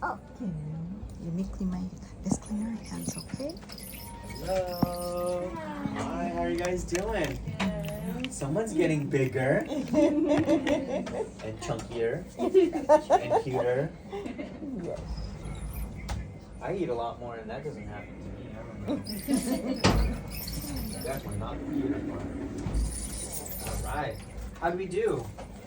Okay. Let me clean let's clean our hands, okay? Hello. Hi, how are you guys doing? Someone's getting bigger and chunkier and cuter. Yes. I eat a lot more and that doesn't happen to me. I don't know. Definitely not the cuter one. All right. How did we do?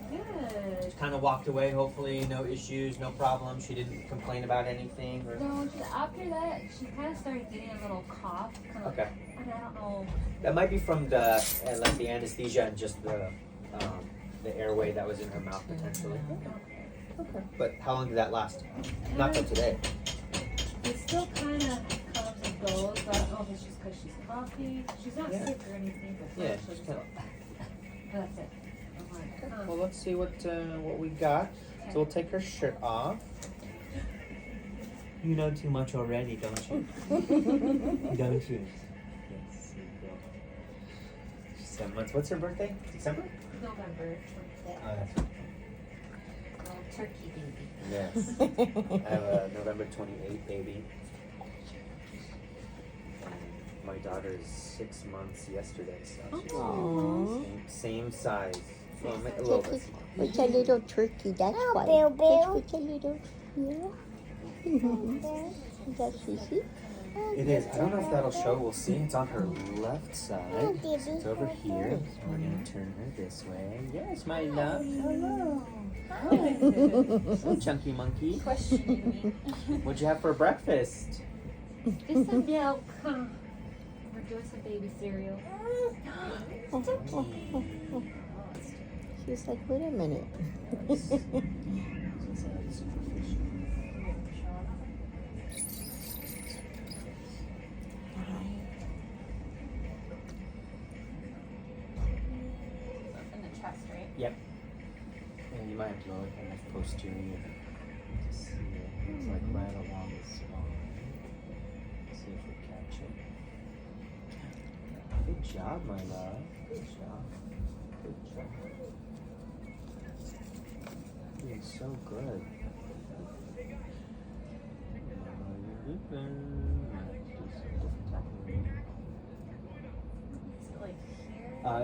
Good. Just kind of walked away, hopefully no issues, no problems. She didn't complain about anything? Or... No, after that, she kind of started getting a little cough. Okay. And I don't know. That might be from the like the anesthesia and just the airway that was in her mouth potentially. Okay. But how long did that last? Not till today. It still kind of comes and goes. So I don't know if it's just because she's coughing. She's not sick or anything, but Yeah, she's kind of. That's it. Well, let's see what we got. So we'll take her shirt off. You know too much already, don't you? Don't you? Yes, you do. 7 months. What's her birthday? December? November 25th. Oh, that's right. Little turkey baby. Yes. I have a November 28th baby. My daughter is 6 months yesterday, so she's same size. Well, a little bit. It's a little turkey, that's why. It's a little, Is that Sissy? It is. I don't know if that'll show. We'll see. It's on her left side. It's over here. So we're going to turn her this way. Yes, my love. Hello. So chunky monkey. Questioning me. What'd you have for breakfast? Just some milk. We're doing some baby cereal. She's like, wait a minute. In the chest, right? Yep. And you might have to look at the posterior to see it. It's like right along the spine. See if we catch it. Good job, my love. Good job. Good job. Doing so good.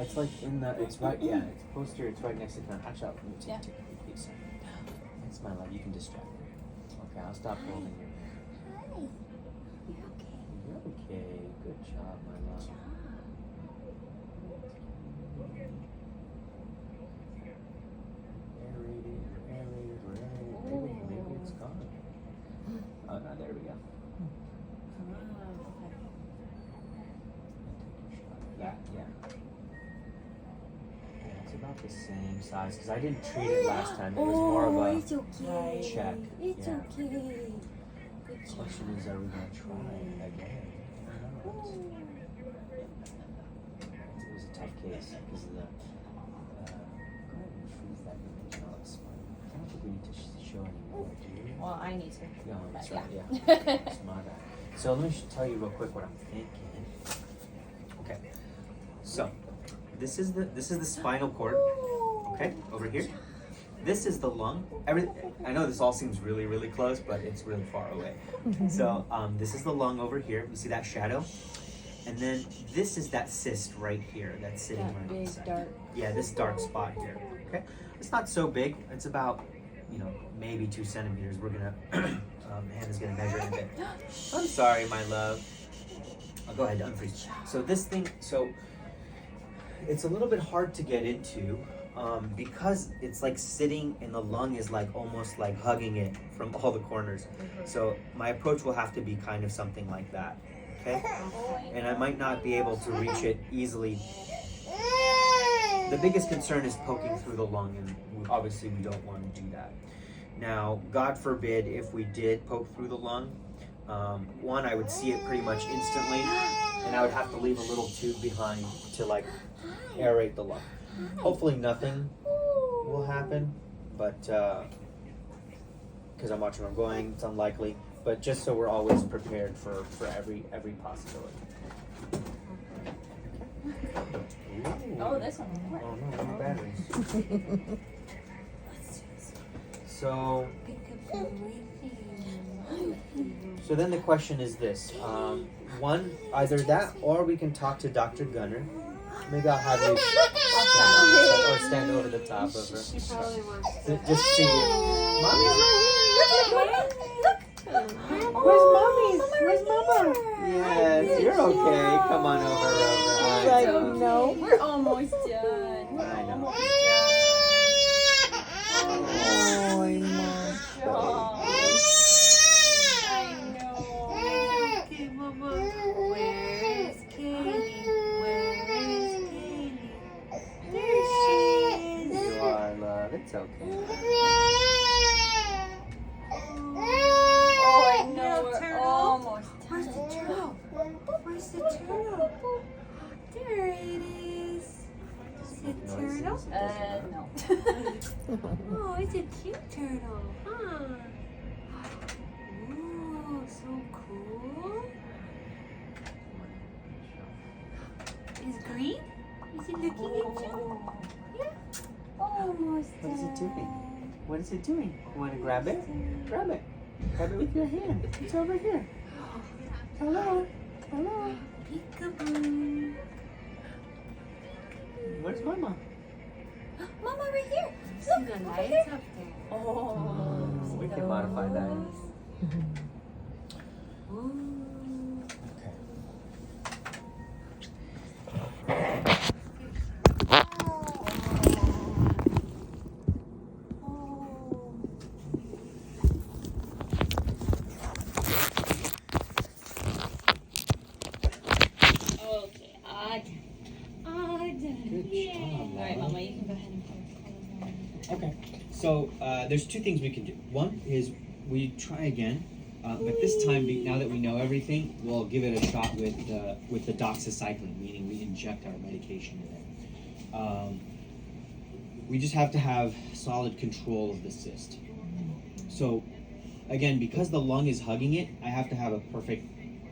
It's like in the, it's right, yeah, it's posterior, it's right next to the, actually, let me take a piece. That's my love, you can distract me. Okay, I'll stop holding you. You're okay. You're okay. Good job, my love. Maybe it's gone. Oh, no, there we go. Yeah. It's about the same size because I didn't treat it last time. It was more of a check. It's okay. The question is, are we going to try it again? It was a tough case because of the. Go ahead and freeze that image. No, it's fine. I don't think we need to show anymore, do you? Well, I need to. No, that's right, yeah. It's my bad. So let me tell you real quick what I'm thinking. Okay. So this is the spinal cord. Okay, over here. This is the lung. I know this all seems really, really close, but it's really far away. So this is the lung over here. You see that shadow? And then this is that cyst right here that's sitting right big beside. dark. Yeah, this dark spot here. Okay, it's not so big. It's about, maybe 2 centimeters. We're gonna Hannah's gonna measure it in a bit. I'm sorry, my love. I'll go ahead and unfreeze. So this thing, it's a little bit hard to get into because it's like sitting and the lung is like almost like hugging it from all the corners. So my approach will have to be kind of something like that. Okay, and I might not be able to reach it easily. The biggest concern is poking through the lung, and obviously we don't want to do that. Now, God forbid if we did poke through the lung, one, I would see it pretty much instantly, and I would have to leave a little tube behind to like aerate the lung. Hopefully nothing will happen, but because I'm watching where I'm going, it's unlikely. But just so we're always prepared for every possibility. Ooh. Oh, this one. Oh no, no batteries. So then the question is this. One, either that or we can talk to Dr. Gunner. Maybe I'll have you stand over the top of her. She probably wants to. Just see you. Mommy's right Look. Where's Mommy? Where's Mama? Yes, you're okay. Come on over, Rover. Like, no. We're almost done. I know. Oh, Okay, Mama. Where is Kaylie? Where is Kaylie? There she is. You are, love. It's okay. Oh, I know. We're almost done. Where's the turtle? Where's the turtle? There it is. Is it turtle? No. Oh, it's a cute turtle, huh? Oh, so cool. Is green? Is it looking at you? Yeah. Almost What is it done. doing? What is it doing? You want to grab it? Grab it. Grab it with your hand. It's over here. Hello. Hello. Peekaboo. Where's Mama? Mama, right here. See the lights up there. Oh. We can modify that. Okay. Okay, odd. Good Yay. job, Alright, Mama. Mama, you can go ahead and put Okay. So there's two things we can do. One is we try again, but this time, now that we know everything, we'll give it a shot with the doxycycline, meaning we inject our medication in it. We just have to have solid control of the cyst. So again, because the lung is hugging it, I have to have a perfect,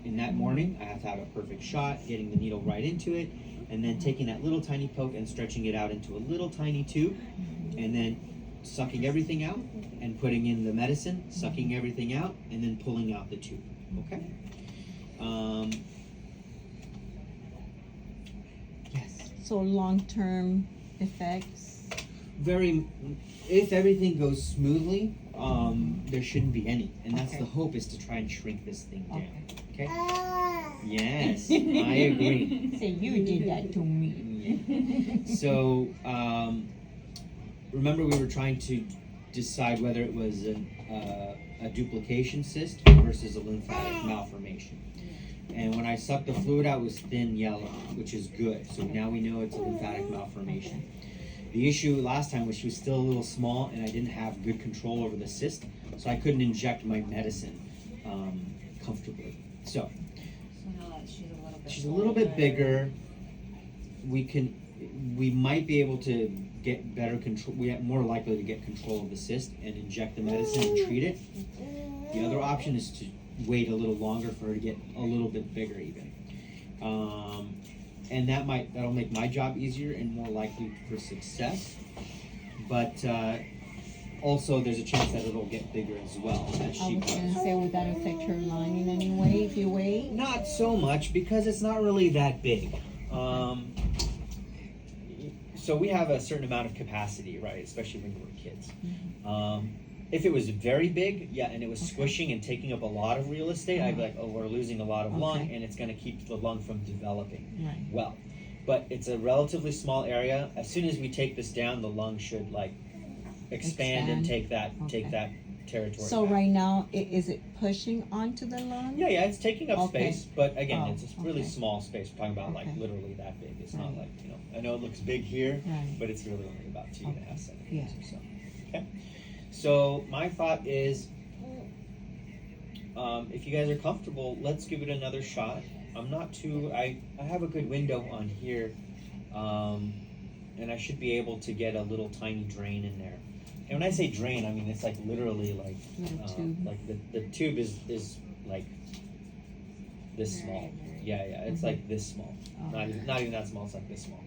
in that morning, I have to have a perfect shot, getting the needle right into it, and then taking that little tiny poke and stretching it out into a little tiny tube, and then sucking everything out and putting in the medicine, sucking everything out, and then pulling out the tube. Okay? Yes. So long-term effects. If everything goes smoothly, there shouldn't be any, and that's Okay. the hope, is to try and shrink this thing down. Okay. Okay? Yes, I agree. Say you did that to me. So, remember we were trying to decide whether it was a duplication cyst versus a lymphatic malformation. And when I sucked the fluid out, it was thin yellow, which is good. So now we know it's a lymphatic malformation. The issue last time was she was still a little small, and I didn't have good control over the cyst, so I couldn't inject my medicine comfortably. So now that she's a little bit bigger. We might be able to get better control. We are more likely to get control of the cyst and inject the medicine and treat it. The other option is to wait a little longer for her to get a little bit bigger even. And that'll make my job easier and more likely for success. But also there's a chance that it'll get bigger as well as I she was gonna grows. say, would that affect your lung in any way if you wait? Not so much, because it's not really that big. So we have a certain amount of capacity, right? Especially when we're kids. If it was very big, yeah, and it was squishing and taking up a lot of real estate, I'd be like, oh, we're losing a lot of lung, and it's going to keep the lung from developing well. But it's a relatively small area. As soon as we take this down, the lung should like expand and take that territory. So back. right now, is it pushing onto the lung? Yeah, it's taking up Okay. space, but again, Oh, it's a really okay. small space. We're talking about like Okay. literally that big. It's not Right. like, I know it looks big here, Right. but it's really only about 2.5 centimeters Yeah. or so. Okay. So my thought is, if you guys are comfortable, let's give it another shot. I'm not too. I have a good window on here, and I should be able to get a little tiny drain in there. And when I say drain, I mean it's like literally like Little tube. like the tube is like this small. Yeah, it's like this small. Oh. Not even that small. It's like this small.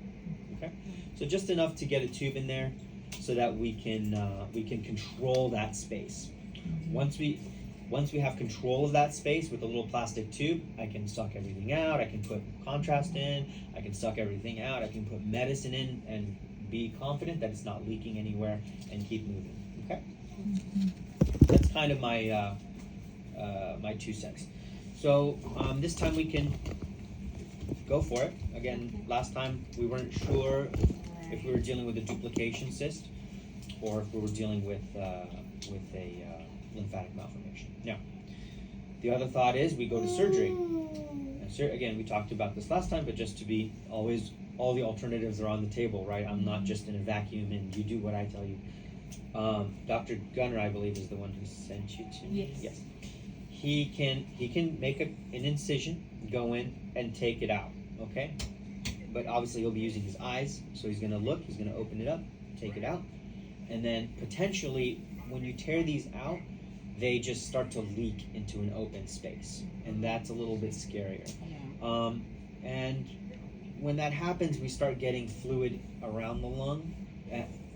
Okay, so just enough to get a tube in there. so that we can control that space. Once we have control of that space with a little plastic tube, I can suck everything out, I can put contrast in, I can suck everything out, I can put medicine in and be confident that it's not leaking anywhere and keep moving, okay? That's kind of my, my 2 cents. So this time we can go for it. Again, last time we weren't sure if we were dealing with a duplication cyst or if we were dealing with a lymphatic malformation. Now, the other thought is we go to surgery. And again, we talked about this last time, but just to be always, all the alternatives are on the table, right? I'm not just in a vacuum and you do what I tell you. Dr. Gunner, I believe, is the one who sent you to me. Yes. He can make an incision, go in and take it out, okay? But obviously he'll be using his eyes, so he's gonna look, he's gonna open it up, take it out, and then potentially when you tear these out, they just start to leak into an open space, and that's a little bit scarier. And when that happens, we start getting fluid around the lung.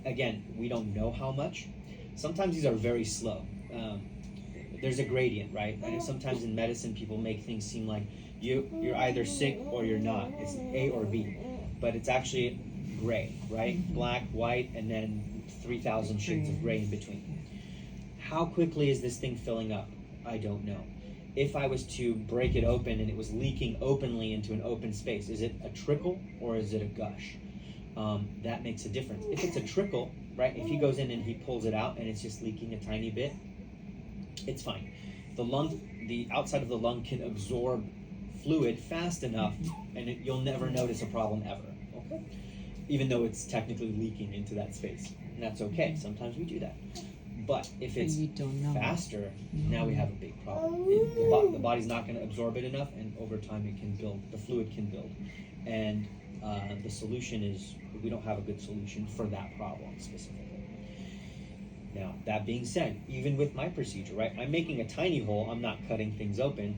Again, we don't know how much. Sometimes these are very slow. There's a gradient, right? And sometimes in medicine, people make things seem like you're either sick or you're not. It's A or B, but it's actually gray, right? Black, white, and then 3,000 shades of gray in between. How quickly is this thing filling up? I don't know. If I was to break it open and it was leaking openly into an open space, is it a trickle or is it a gush? That makes a difference. If it's a trickle, right? If he goes in and he pulls it out and it's just leaking a tiny bit, it's fine. The outside of the lung can absorb fluid fast enough, and you'll never notice a problem ever. Okay? Even though it's technically leaking into that space, and that's okay. Sometimes we do that. But if it's faster, now we have a big problem. The body's not going to absorb it enough, and over time it can build. The fluid can build, and the solution is we don't have a good solution for that problem specifically. Now, that being said, even with my procedure, right, I'm making a tiny hole, I'm not cutting things open,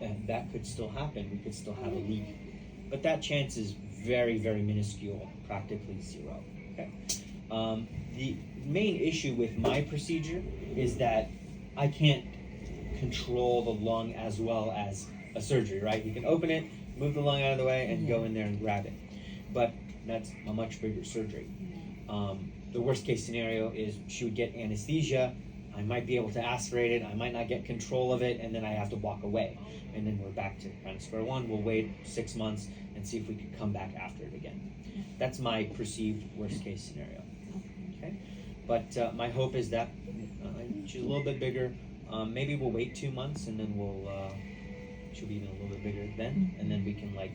and that could still happen. We could still have a leak. But that chance is very, very minuscule, practically zero. Okay. The main issue with my procedure is that I can't control the lung as well as a surgery, right? You can open it, move the lung out of the way, and go in there and grab it. But that's a much bigger surgery. The worst case scenario is she would get anesthesia, I might be able to aspirate it, I might not get control of it, and then I have to walk away. And then we're back to kind of square one. We'll wait 6 months and see if we can come back after it again. That's my perceived worst case scenario. Okay, but my hope is that she's a little bit bigger. Maybe we'll wait 2 months and then she'll be even a little bit bigger then, and then we can like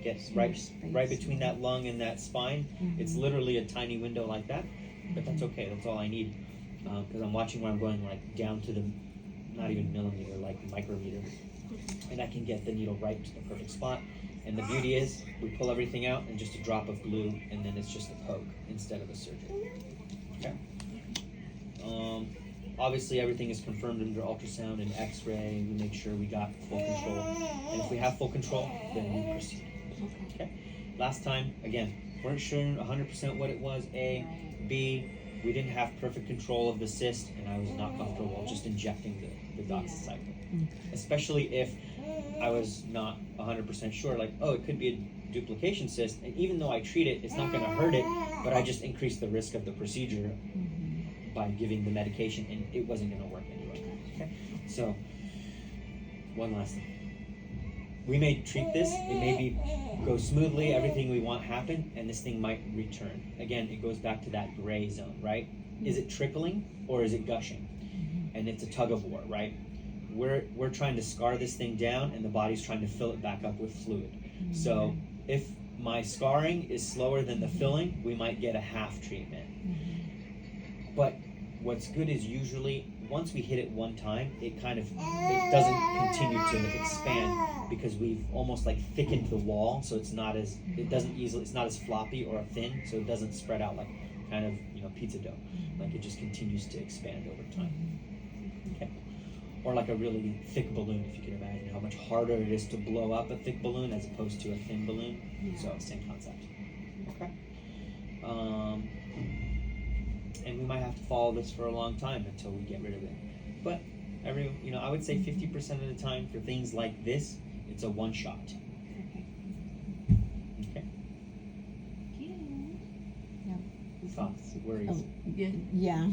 get right between that lung and that spine. It's literally a tiny window like that, but that's okay. That's all I need, because I'm watching where I'm going, like down to the not even millimeter, like micrometer, and I can get the needle right to the perfect spot. And the beauty is we pull everything out and just a drop of glue, and then it's just a poke instead of a surgery. Okay. Obviously everything is confirmed under ultrasound and x-ray. We make sure we got full control, and if we have full control, then we proceed. Okay. Last time, again, weren't sure 100% what it was. A, B, we didn't have perfect control of the cyst, and I was not comfortable just injecting the doxycycline. Especially if I was not 100% sure, like, oh, it could be a duplication cyst, and even though I treat it, it's not going to hurt it, but I just increased the risk of the procedure by giving the medication, and it wasn't going to work anyway. Okay. So, one last thing. We may treat this, it may go smoothly, everything we want happen, and this thing might return. Again, it goes back to that gray zone, right? Is it trickling or is it gushing? And it's a tug of war, right? We're trying to scar this thing down, and the body's trying to fill it back up with fluid. So if my scarring is slower than the filling, we might get a half treatment. But what's good is usually once we hit it one time, it doesn't continue to expand because we've almost like thickened the wall, so it's not as floppy or thin, so it doesn't spread out like kind of pizza dough. Like it just continues to expand over time. Okay. Or like a really thick balloon, if you can imagine how much harder it is to blow up a thick balloon as opposed to a thin balloon. So same concept. Okay. and we might have to follow this for a long time until we get rid of it. But I would say 50% of the time for things like this, it's a one shot. Okay. Thoughts, worries? Oh, yeah.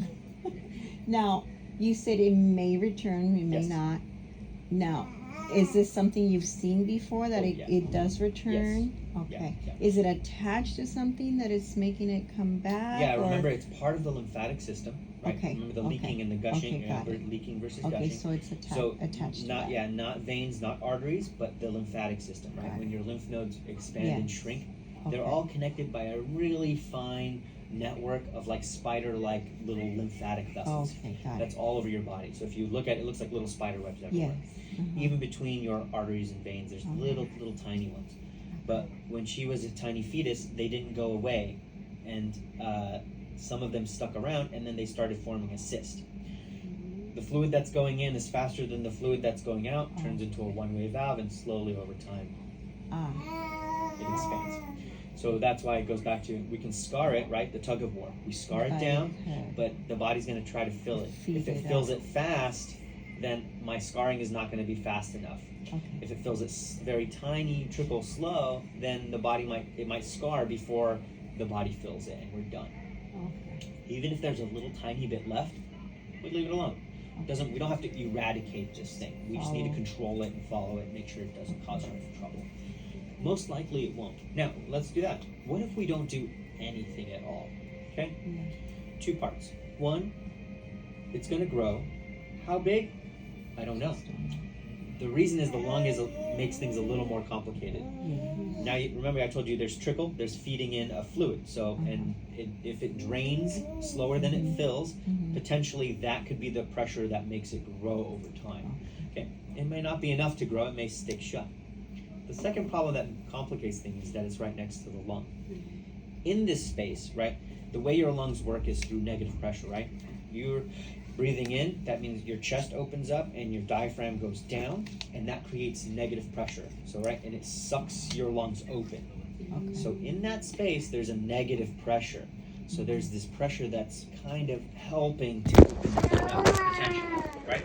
Now, you said it may return, it may Yes. not. Now, is this something you've seen before that Yeah. it does return? Yes. Okay. Yeah. Is it attached to something that is making it come back? Yeah, or- remember it's part of the lymphatic system, right? Okay, Remember the okay, leaking and the gushing, okay, got it. leaking versus Okay, gushing. so it's attached to not that. not veins, not arteries, but the lymphatic system, right? Got When your lymph nodes expand and Yes. shrink, Okay. they're all connected by a really fine network of like spider-like little lymphatic vessels. Okay, got it. That's all over your body. So if you look at it, it looks like little spider webs everywhere. Yes. Uh-huh. Even between your arteries and veins, there's little tiny ones. But when she was a tiny fetus, they didn't go away, and some of them stuck around, and then they started forming a cyst. The fluid that's going in is faster than the fluid that's going out, turns into a one-way valve, and slowly over time it expands. So that's why it goes back to, we can scar it, right? The tug of war. We scar it down, but the body's going to try to fill it. Feed If it it fills up. it fast, then my scarring is not going to be fast enough. Okay. If it fills it very tiny, trickle slow, then the body might scar before the body fills it, and we're done. Okay. Even if there's a little tiny bit left, we leave it alone. We don't have to eradicate this thing. We just need to control it and follow it, make sure it doesn't cause you any trouble. Most likely it won't. Now, let's do that. What if we don't do anything at all? Okay? Yeah. 2 parts. 1, it's going to grow. How big? I don't know. The reason is the lung makes things a little more complicated. Yeah. Now, remember I told you there's trickle, there's feeding in of fluid. So, and if it drains slower than it fills, potentially that could be the pressure that makes it grow over time. Okay? It may not be enough to grow, it may stick shut. The second problem that complicates things is that it's right next to the lung. In this space, right, the way your lungs work is through negative pressure, right? You're breathing in, that means your chest opens up and your diaphragm goes down, and that creates negative pressure. So, right, and it sucks your lungs open. Okay. So in that space, there's a negative pressure. So there's this pressure that's kind of helping to open the lung potentially, right?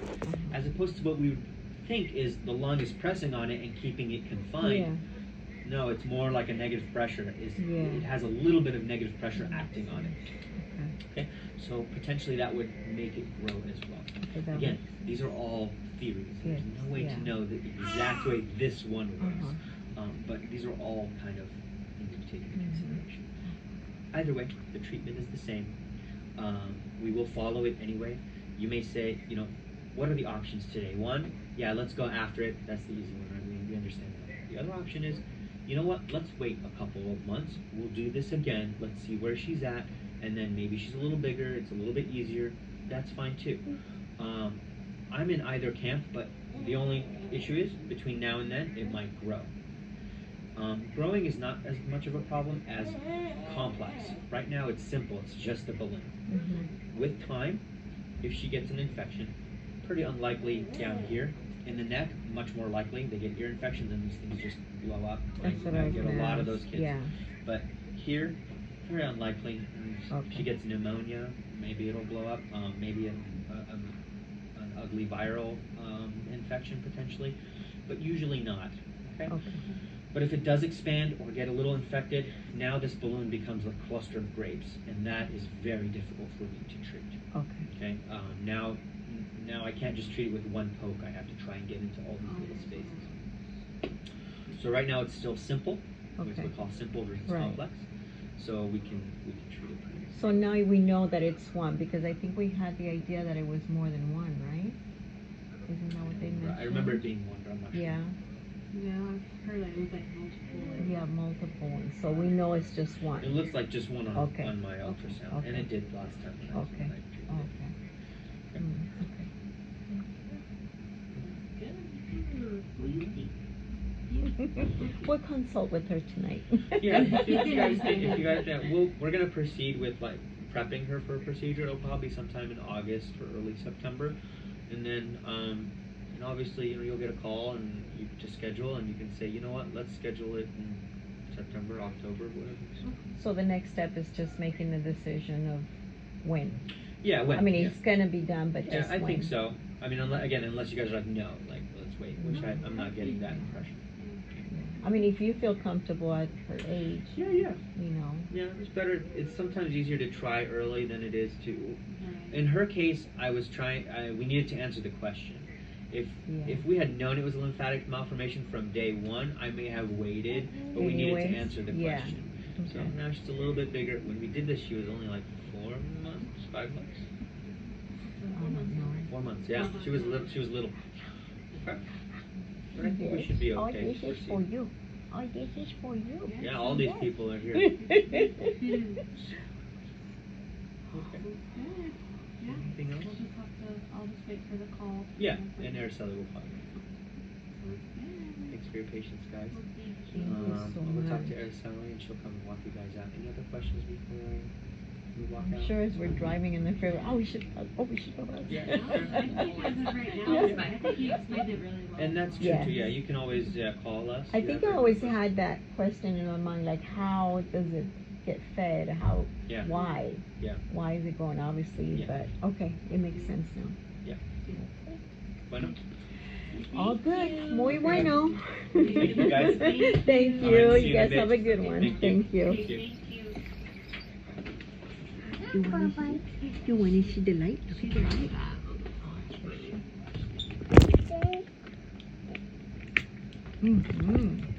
As opposed to what we would think is the lung is pressing on it and keeping it confined. No, it's more like a negative pressure. It has a little bit of negative pressure acting on it. Okay, so potentially that would make it grow as well. Again, these are all theories. There's no way to know the exact way this one works, but these are all kind of things to take into consideration. Either way, the treatment is the same. We will follow it anyway. You may say, what are the options today? 1, yeah, let's go after it. That's the easy one, right? We understand that. The other option is, you know what? Let's wait a couple of months. We'll do this again. Let's see where she's at. And then maybe she's a little bigger. It's a little bit easier. That's fine too. I'm in either camp, but the only issue is between now and then, it might grow. Growing is not as much of a problem as complex. Right now it's simple. It's just a balloon. With time, if she gets an infection, pretty unlikely down here. In the neck, much more likely. They get ear infections and these things just blow up. Right? That's what I I get a lot of those kids. Yeah. But here, very unlikely. If she gets pneumonia, maybe it'll blow up. Maybe an ugly viral infection potentially, but usually not. Okay? But if it does expand or get a little infected, now this balloon becomes a cluster of grapes, and that is very difficult for me to treat. Okay. Now I can't just treat it with one poke. I have to try and get into all these little spaces. So right now it's still simple, which we call simple versus complex. So we can treat it pretty easily. So now we know that it's one, because I think we had the idea that it was more than one, right? Isn't that what they mentioned? I remember it being one, but I'm not sure. Yeah. Yeah, I've heard that it was like multiple. Yeah, multiple ones. So we know it's just one. It looks like just one on my ultrasound, Okay. and it did last time. When I treated it. Okay. We'll consult with her tonight. Yeah, if you guys, we're gonna proceed with like prepping her for a procedure. It'll probably be sometime in August or early September, and then and obviously you'll get a call and you just schedule, and you can say, you know what, let's schedule it in September, October, whatever. So the next step is just making the decision of when. Yeah, when? I mean, yeah. it's gonna be done, but Yeah, just I when. think so. I mean, unless you guys are like, no, like, let's wait, which I'm not getting that impression. I mean, if you feel comfortable at her age, Yeah. you know. Yeah, it's better. It's sometimes easier to try early than it is to. In her case, we needed to answer the question. If we had known it was a lymphatic malformation from day one, I may have waited, but we needed to Anyways, answer the yeah. question. So Okay. now she's a little bit bigger. When we did this, she was only like 4 months, 5 months. 4 months. Yeah, she was little. She was little. Okay. But I think we should be All okay. this is for you. All this is for you. Yeah, all these people are here. Yeah. Anything else? I'll just wait for the call. Yeah, and Araceli will call you. Thanks for your patience, guys. Thank you so I'll go talk much. to Araceli and she'll come and walk you guys out. Any other questions before we walk I'm out? sure as we're driving in the freeway, we should go. Yeah, I think as of right now, Yeah. it's fine. I think you explained it really well. And that's true Yeah. too. Yeah, you can always call us. I You think have I our always number. had that question in my mind, like how does it get fed? How? Yeah. Why? Yeah. Why is it going? Obviously, Yeah. but okay, it makes sense now. Bueno. All good. Muy bueno. Thank you, guys. Thank All you. right, see You you in a guys bit. have a good one. Thank you. Thank you. Thank you. You want to see the light? Look at the light. Mm-hmm.